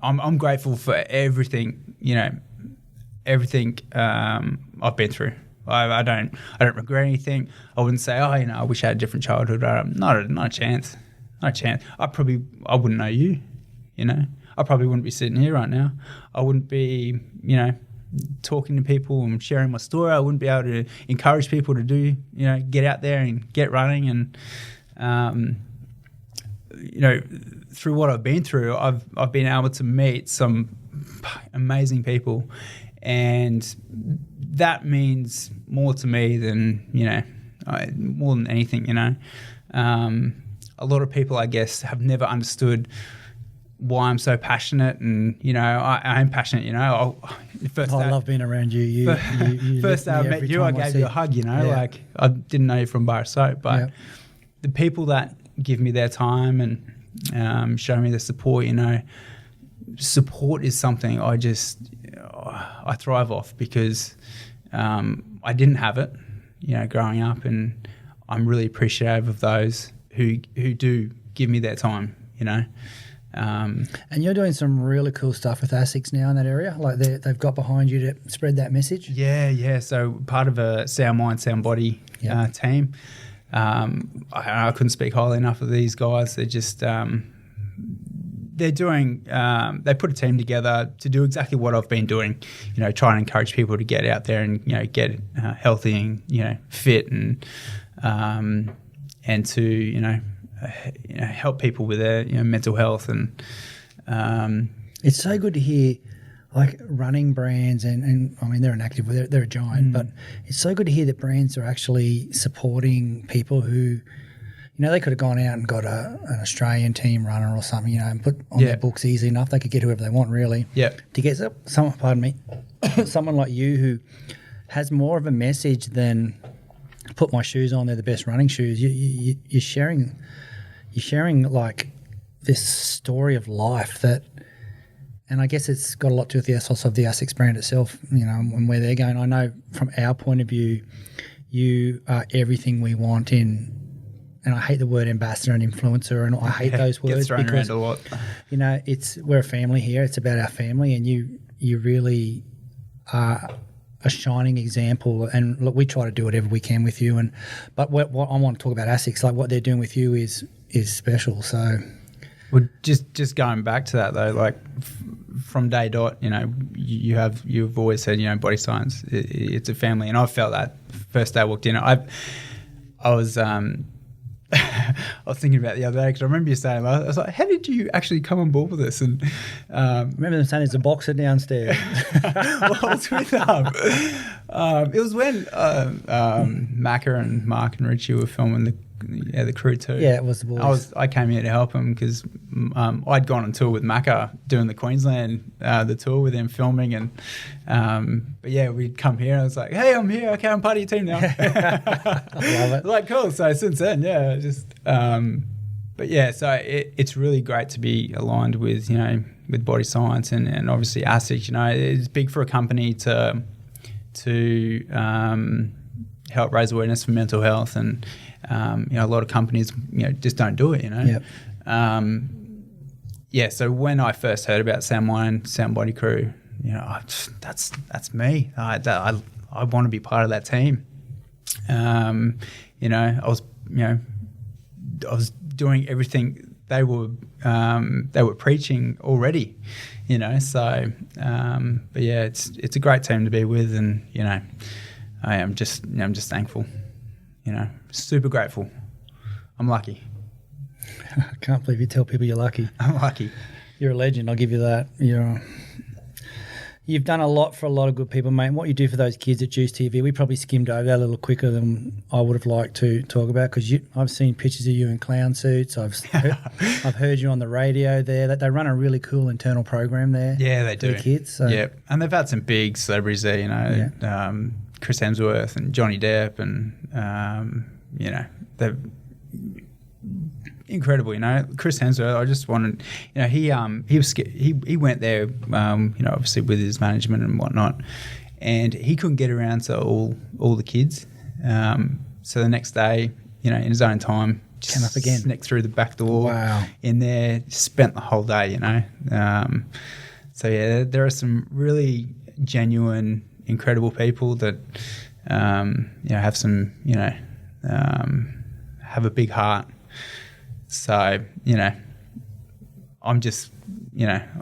I'm grateful for everything, everything I've been through. I don't regret anything. I wouldn't say, I wish I had a different childhood. Not a chance. Not a chance. I wouldn't know you, I probably wouldn't be sitting here right now. I wouldn't be, talking to people and sharing my story. I wouldn't be able to encourage people to do, get out there and get running. And, through what I've been through, I've been able to meet some amazing people, and that means more to me than more than anything. A lot of people, I guess, have never understood why I'm so passionate, and I am passionate. I love being around you. You first day I met you, I gave you a hug. Like I didn't know you from bar of soap, but the people that give me their time and show me the support, support is something I thrive off, because I didn't have it, growing up, and I'm really appreciative of those who do give me their time, And you're doing some really cool stuff with ASICs now in that area. Like they've got behind you to spread that message. Yeah. So part of a Sound Mind, Sound Body team. I couldn't speak highly enough of these guys. They're just they're doing. They put a team together to do exactly what I've been doing. Trying to encourage people to get out there and get healthy and fit and to help people with their mental health. And it's so good to hear, like, running brands and I mean, they're an active, they're a giant, but it's so good to hear that brands are actually supporting people who, they could have gone out and got an Australian team runner or something, and put on their books easy enough. They could get whoever they want, really. Yeah. To get someone like you who has more of a message than put my shoes on, they're the best running shoes. You're sharing like this story of life that. And I guess it's got a lot to do with the ethos of the ASICS brand itself, and where they're going. I know from our point of view, you are everything we want in, and I hate the word ambassador and influencer, and I hate those words gets thrown because, around a lot. we're a family here. It's about our family, and you really are a shining example. And look, we try to do whatever we can with you. But what I want to talk about ASICS, like what they're doing with you is special. So, well, just going back to that though, like from day dot, you've always said, body science, it's a family, and I felt that first day I walked in. I was I was thinking about it the other day because I remember you saying, I was like, how did you actually come on board with this? And I remember them saying there's a boxer downstairs. well, I was with it was when Macca and Mark and Richie were filming the crew too. Yeah, it was the boys. I came here to help him because I'd gone on tour with Macca doing the Queensland the tour with him filming, and but yeah, we'd come here and I was like, hey, I'm here, okay, I'm part of your team now. I love it. Like, cool. So since then, yeah, just but yeah, so it's really great to be aligned with with body science and obviously ASICS. It's big for a company to help raise awareness for mental health, and a lot of companies just don't do it. Yep. Yeah. So when I first heard about Sound Mind, Sound Body Crew, that's me. I want to be part of that team. I was doing everything they were preaching already. So but yeah, it's a great team to be with, and I'm just thankful. Super grateful. I'm lucky. I can't believe you tell people you're lucky. I'm lucky. You're a legend. I'll give you that. You've done a lot for a lot of good people, mate. And what you do for those kids at Juice TV, we probably skimmed over that a little quicker than I would have liked to talk about, because I've seen pictures of you in clown suits. I've heard you on the radio there. They run a really cool internal program there. Yeah, they do. For the kids. So. Yeah, and they've had some big celebrities there. Chris Hemsworth and Johnny Depp, and they're incredible. Chris Hemsworth, I just wanted, he went there, obviously with his management and whatnot, and he couldn't get around to all the kids. So the next day, in his own time, just came up again, sneaked through the back door. Wow. In there, spent the whole day. So yeah, there are some really genuine, incredible people that have some have a big heart. So I'm just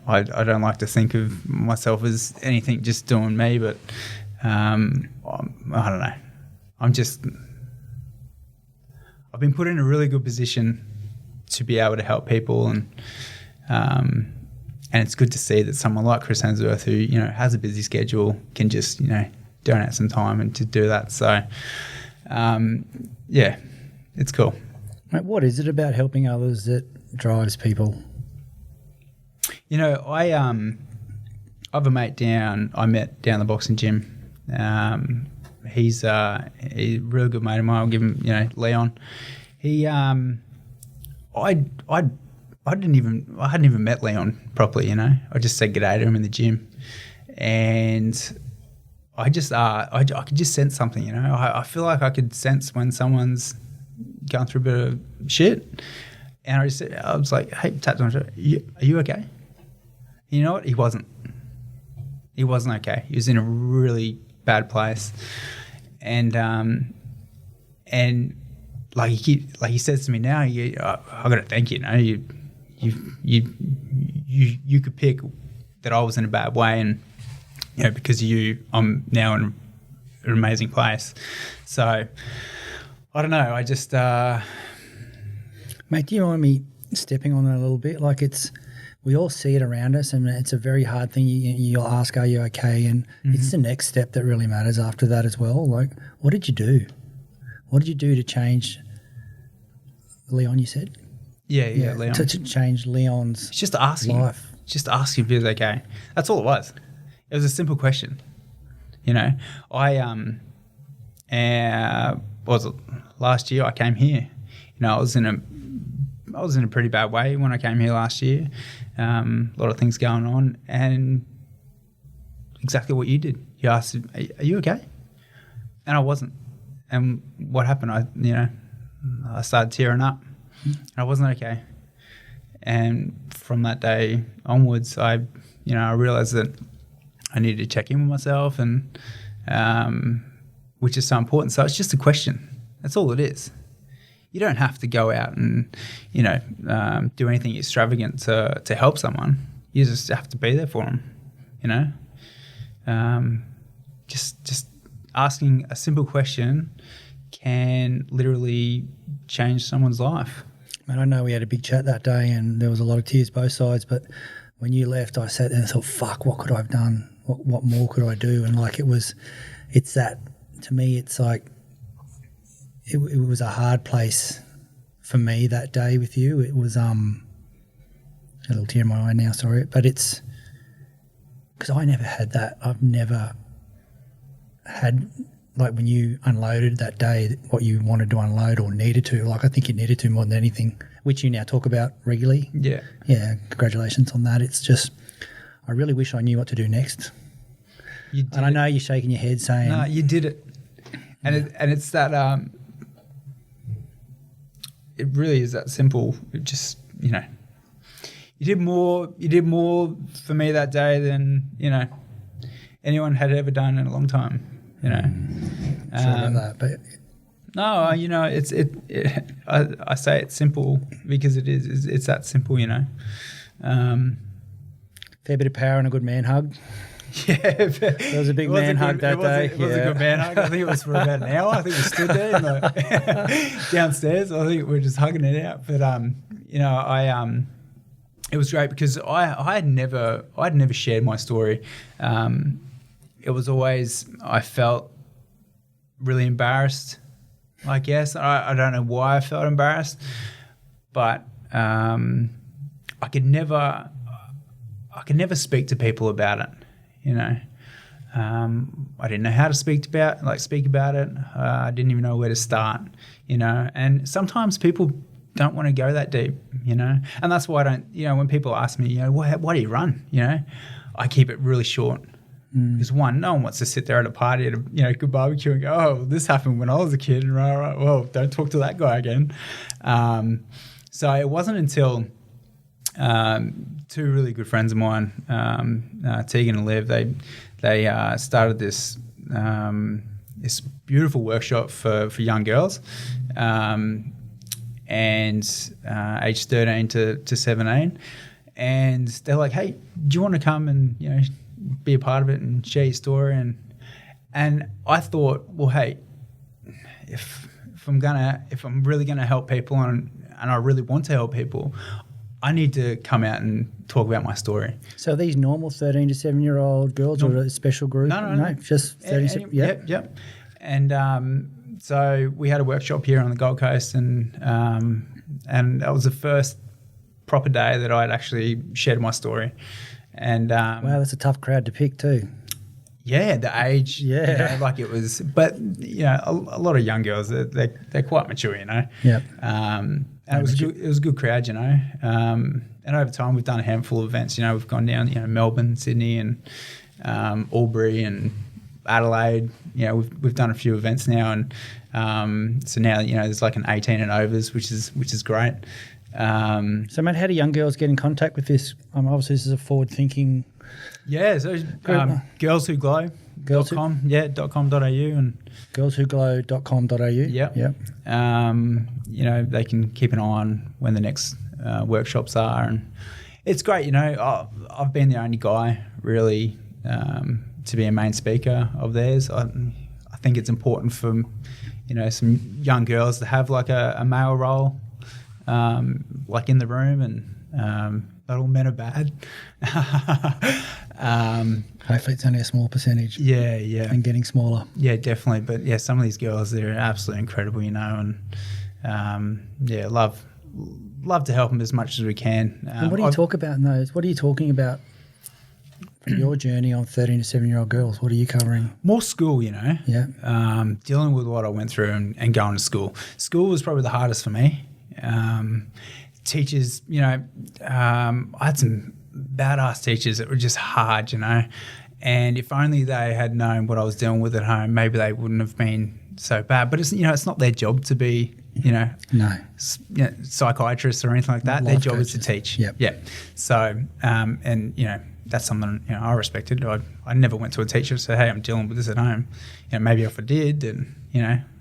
I don't like to think of myself as anything just doing me, but I don't know, I've been put in a really good position to be able to help people, and it's good to see that someone like Chris Hemsworth, who has a busy schedule, can just donate some time and to do that. So yeah, it's cool. Mate, what is it about helping others that drives people? I have a mate I met down the boxing gym. He's a really good mate of mine. I'll give him, Leon. He, I hadn't even met Leon properly. I just said g'day to him in the gym, and I just, I could just sense something. I feel like I could sense when someone's going through a bit of shit, and I was like, hey, tapped on the shoulder, are you okay? You know what? He wasn't okay. He was in a really bad place, and like he says to me now, I got to thank you. You could pick that I was in a bad way, and because of you, I'm now in an amazing place. So I don't know. I just mate, do you mind me stepping on that a little bit? Like, we all see it around us, and it's a very hard thing. You'll ask, are you okay? And it's the next step that really matters after that as well. Like, what did you do? What did you do to change Leon, you said? Yeah, Leon. To change Leon's just asking, life. Just ask if he was okay. That's all it was. It was a simple question. Was it last year I came here? I was in was in a pretty bad way when I came here last year. A lot of things going on, and exactly what you did. You asked, "Are you okay?" And I wasn't. And what happened? I started tearing up. I wasn't okay. And from that day onwards, I realized that I needed to check in with myself, and which is so important. So it's just a question. That's all it is. You don't have to go out and, do anything extravagant to help someone. You just have to be there for them, Just asking a simple question can literally change someone's life. And I know we had a big chat that day and there was a lot of tears both sides, but when you left, I sat there and thought, fuck, what could I have done? What more could I do? And it's that, to me, it's like, it was a hard place for me that day with you. It was, a little tear in my eye now, sorry, but it's, because I never had that. I've never had, like when you unloaded that day, what you wanted to unload or needed to, like I think you needed to more than anything, which you now talk about regularly. Yeah. Yeah, congratulations on that. It's just, I really wish I knew what to do next. You did. And I know you're shaking your head saying... No, you did it. And it's that, it really is that simple. It just, you did more for me that day than, anyone had ever done in a long time. Sure about that, but no, I say it's simple because it is. It's that simple, fair bit of power and a good man hug. Yeah, there was a big man hug that day. It was a good man hug. I think it was for about an hour. I think we stood there downstairs. I think we were just hugging it out. But it was great because I had never shared my story. It was always, I felt really embarrassed, I guess. I don't know why I felt embarrassed, but I could never speak to people about it, I didn't know how to speak about it. I didn't even know where to start, and sometimes people don't want to go that deep, and that's why I don't, when people ask me, why do you run, I keep it really short. Because one, no one wants to sit there at a party at a good barbecue and go, oh, this happened when I was a kid, and right, well, don't talk to that guy again. So it wasn't until two really good friends of mine, Tegan and Liv, they started this beautiful workshop for young girls, and aged 13 to 17, and they're like, hey, do you want to come and be a part of it and share your story? And I thought, well, hey, if I'm really gonna help people and I really want to help people, I need to come out and talk about my story. So these normal 13 to 7-year-old girls or a special group? No, just 13. Yep. And so we had a workshop here on the Gold Coast, and that was the first proper day that I'd actually shared my story. And wow, that's a tough crowd to pick too. Yeah, the age. Yeah, it was. But a lot of young girls, they're quite mature, Yep. And it was good. It was a good crowd, And over time, we've done a handful of events. We've gone down, Melbourne, Sydney, and Albury and Adelaide. We've done a few events now, and so now there's like an 18 and overs, which is great. So, mate, how do young girls get in contact with this? Obviously, this is a forward-thinking... Yeah, so girlswhoglow.com, .com.au and girlswhoglow.com.au. Yep. They can keep an eye on when the next workshops are, and it's great. I've been the only guy really to be a main speaker of theirs. I think it's important for some young girls to have like a male role, like in the room, and not all men are bad. Hopefully it's only a small percentage. Yeah. And getting smaller. Yeah, definitely. But yeah, some of these girls, they're absolutely incredible, and love to help them as much as we can. And what do you talk about in those? What are you talking about from your journey on 13 to 7-year-old girls? What are you covering? More school, Yeah. Dealing with what I went through and going to school. School was probably the hardest for me. teachers, I had some badass teachers that were just hard, and if only they had known what I was dealing with at home, maybe they wouldn't have been so bad. But it's not their job to be, psychiatrists or anything like that. Their job is to teach. Yep. Yeah. So, that's something I respected. I never went to a teacher and said, "Hey, I'm dealing with this at home." Maybe if I did, then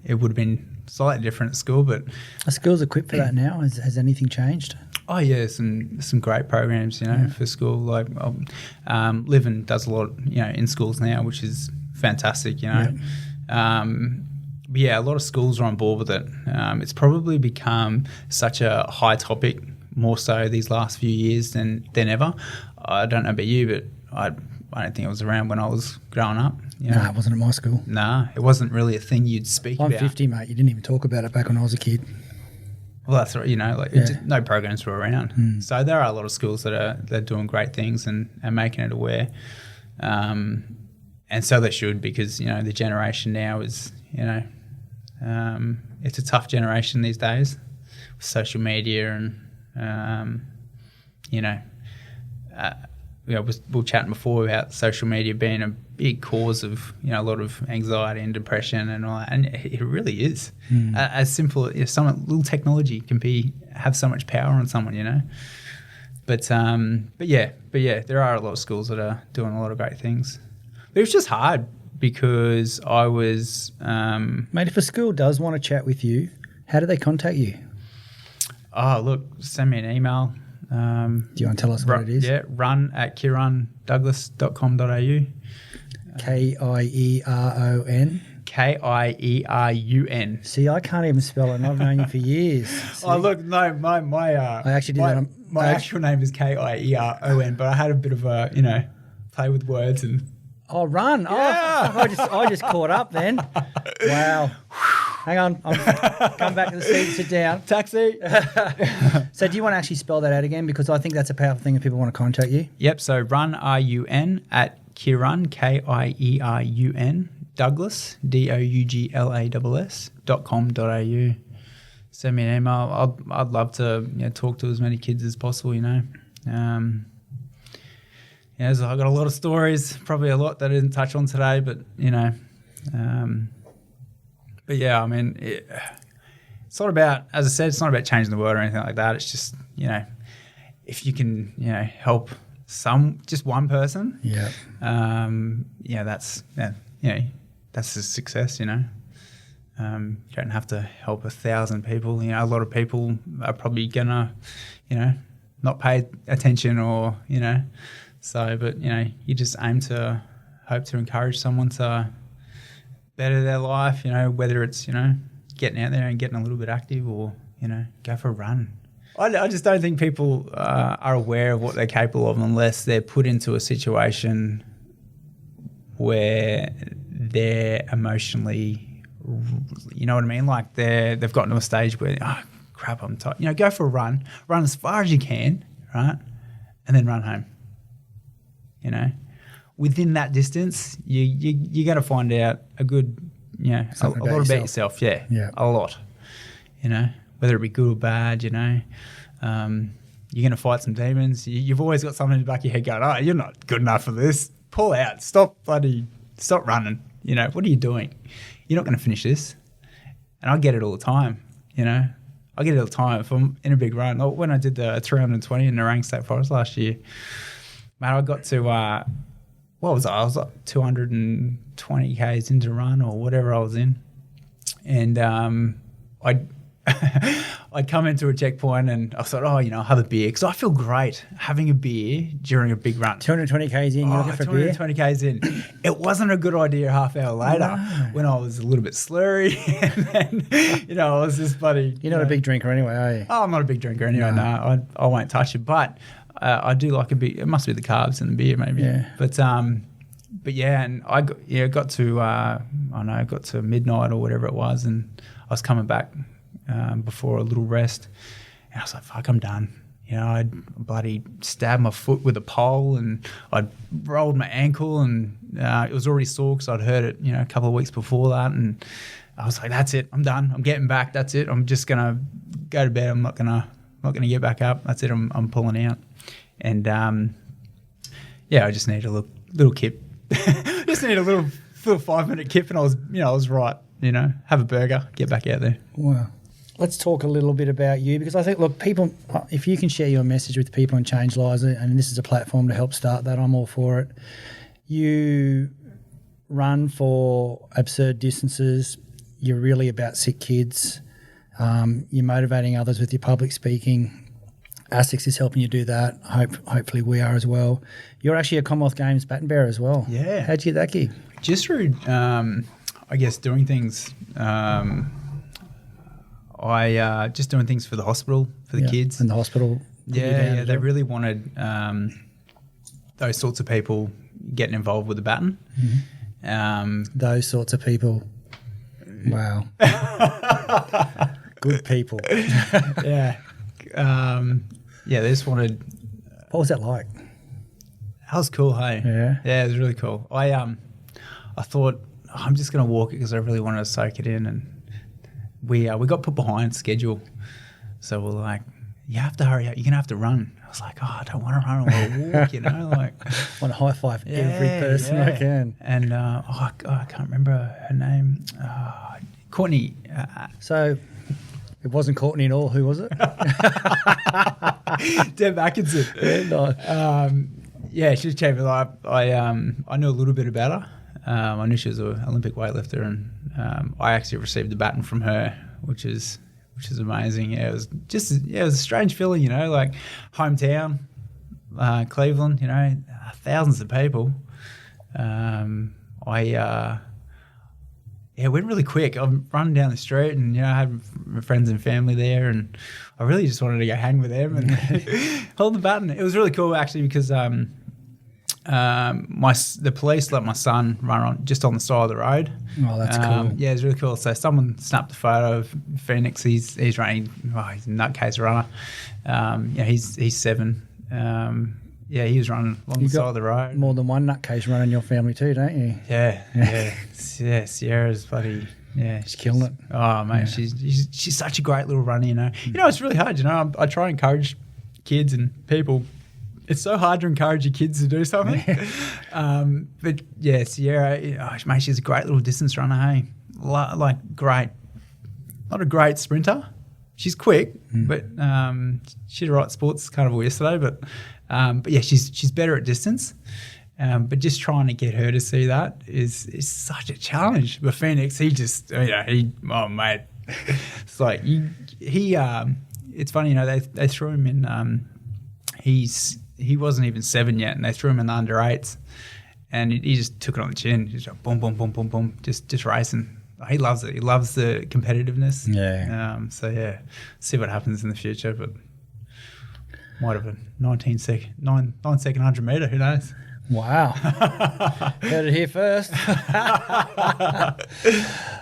it would have been slightly different at school. But are schools equipped for that now? Has anything changed? Oh yeah, some great programs, for school. Like Livin does a lot, in schools now, which is fantastic. But yeah, a lot of schools are on board with it. It's probably become such a high topic, more so these last few years than ever. I don't know about you, but I don't think it was around when I was growing up. No, it wasn't at my school. No, it wasn't really a thing you'd speak I'm about. 50, mate. You didn't even talk about it back when I was a kid. Well, that's right. No programs were around. So there are a lot of schools they're doing great things and making it aware. And so they should, because, the generation now is, it's a tough generation these days with social media and, we were chatting before about social media being a big cause of, a lot of anxiety and depression and all that. And it really is. As simple as some little technology can have so much power on someone, But yeah, there are a lot of schools that are doing a lot of great things. But it was just hard because I was... Mate, if a school does want to chat with you, how do they contact you? Oh, look, send me an email. Do you want to tell us what it is? Yeah, run@kierondouglass.com.au. Kieron. Kierun. See, I can't even spell it, and I've known you for years. See? Oh, look, no, my I actually did that. My actual name is Kieron, but I had a bit of a, play with words and... Oh, run. Yeah. Oh, I just caught up then. Wow. Hang on. Come back to the seat and sit down. Taxi. So do you want to actually spell that out again? Because I think that's a powerful thing if people want to contact you. Yep. So run, RUN, at Kieron, Kierun, Douglass, DOUGLASS.com.au. Send me an email. I'd love to talk to as many kids as possible, so I've got a lot of stories, probably a lot that I didn't touch on today, but, but yeah, I mean, it's not about, as I said, it's not about changing the world or anything like that. It's just, if you can, help just one person, that's a success, you don't have to help 1,000 people. A lot of people are probably gonna, not pay attention or, So, but, you just hope to encourage someone to better their life, whether it's, getting out there and getting a little bit active or, go for a run. I just don't think people are aware of what they're capable of unless they're put into a situation where they're emotionally, you know what I mean? Like they've gotten to a stage where, oh, crap, I'm tired. Go for a run as far as you can, right? And then run home. Within that distance, you're going to find out a good, a lot about yourself. Yeah, a lot. Whether it be good or bad. You're going to fight some demons. You've always got something in the back of your head going, "Oh, you're not good enough for this. Pull out. Stop running. What are you doing? You're not going to finish this." And I get it all the time. I get it all the time if I'm in a big run. When I did the 320 in Narang State Forest last year. Mate, I got to, what was I? I was like 220 Ks into run or whatever I was in. And I'd come into a checkpoint and I thought, I'll have a beer. Because I feel great having a beer during a big run. 220 Ks in, you're looking for a beer? 220 Ks in. It wasn't a good idea a half hour later when I was a little bit slurry. And then, I was just bloody... You're not a big drinker anyway, are you? Oh, I'm not a big drinker anyway, no. I won't touch it. But... I do like a beer. It must be the carbs in the beer, maybe. Yeah. But yeah, and I got to midnight or whatever it was, and I was coming back before a little rest, and I was like, "Fuck, I'm done." I'd bloody stabbed my foot with a pole, and I'd rolled my ankle, and it was already sore because I'd hurt it, a couple of weeks before that, and I was like, "That's it. I'm done. I'm getting back. That's it. I'm just gonna go to bed. I'm not gonna not going to get back up. That's it. I'm pulling out. And I just need a little kip. Just need a little 5-minute kip, and I was right. Have a burger, get back out there. Wow. Let's talk a little bit about you, because I think, look, people, if you can share your message with people and change lives, and this is a platform to help start that, I'm all for it. You run for absurd distances. You're really about sick kids. You're motivating others with your public speaking. ASICS is helping you do that. Hopefully we are as well. You're actually a Commonwealth Games baton bearer as well. Yeah. How'd you get that gig? Just through, I guess, doing things. Just doing things for the hospital, for the kids. And the hospital. Yeah. They really wanted those sorts of people getting involved with the baton. Mm-hmm. Those sorts of people. Wow. Good people. Yeah. They just wanted. What was that like? That was cool, hey? Yeah, it was really cool. I thought I'm just going to walk it because I really wanted to soak it in, and we got put behind schedule, so we're like, you have to hurry up. You're going to have to run. I was like, I don't want to run. I want to walk. Like, I want to high five every person I can. And I can't remember her name. Courtney. So. It wasn't Courtney at all. Who was it? Deb Atkinson. Yeah, no. She was cheap. I knew a little bit about her. I knew she was an Olympic weightlifter, and I actually received the baton from her, which is amazing. Yeah, it was a strange feeling, like hometown, Cleveland. Thousands of people. It went really quick. I'm running down the street, and I had my friends and family there, and I really just wanted to go hang with them and hold the baton. It was really cool actually, because the police let my son run just on the side of the road. Oh, that's cool. Yeah, it's really cool. So someone snapped a photo of Phoenix. He's running. He's a nutcase runner. He's 7. He was running along the side of the road. More than one nutcase running your family too, don't you? Yeah. Sierra's bloody. Yeah, she's killing it. Oh mate, she's such a great little runner. It's really hard. I try and encourage kids and people. It's so hard to encourage your kids to do something. But yeah, Sierra, mate, she's a great little distance runner. Hey, great, not a great sprinter. She's quick, but she did right sports carnival yesterday. But yeah, she's better at distance. But just trying to get her to see that is such a challenge. But Phoenix, mate, it's like it's funny, they threw him in. He wasn't even 7 yet, and they threw him in the under 8s, and he just took it on the chin. He's like boom, boom, boom, boom, boom, just racing. He loves it. He loves the competitiveness. Yeah. So yeah, see what happens in the future, but might have a 9-second 100 metre. Who knows? Wow. Heard it here first.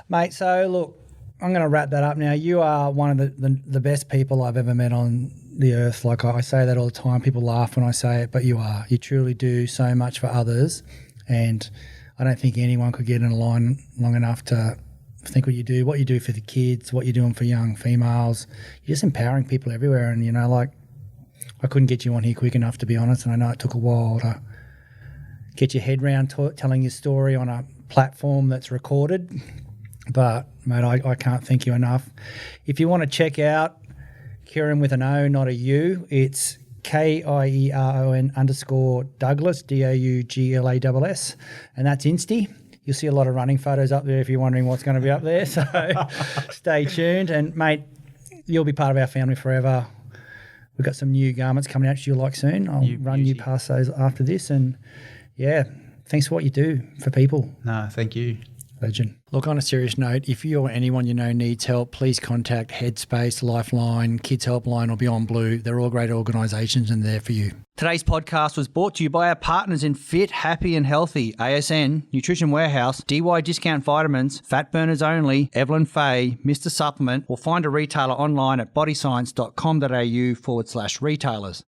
Mate, so look, I'm going to wrap that up now. You are one of the best people I've ever met on the earth. Like I say that all the time. People laugh when I say it, but you are. You truly do so much for others, and I don't think anyone could get in a line long enough to think what you do for the kids, what you're doing for young females. You're just empowering people everywhere, and I couldn't get you on here quick enough, to be honest, and I know it took a while to get your head round telling your story on a platform that's recorded. But, mate, I can't thank you enough. If you want to check out Kieron with an O, not a U, it's KIERON _Douglas, DOUGLASS, and that's Insta. You'll see a lot of running photos up there if you're wondering what's going to be up there. So stay tuned. And, mate, you'll be part of our family forever. We've got some new garments coming out you'll like soon. I'll run you past those after this. And, yeah, thanks for what you do for people. No, thank you. Legend. Look, on a serious note, if you or anyone you know needs help, please contact Headspace, Lifeline, Kids Helpline or Beyond Blue. They're all great organisations and they're there for you. Today's podcast was brought to you by our partners in Fit, Happy and Healthy, ASN, Nutrition Warehouse, DY Discount Vitamins, Fat Burners Only, Evelyn Faye, Mr. Supplement, or find a retailer online at bodyscience.com.au/retailers.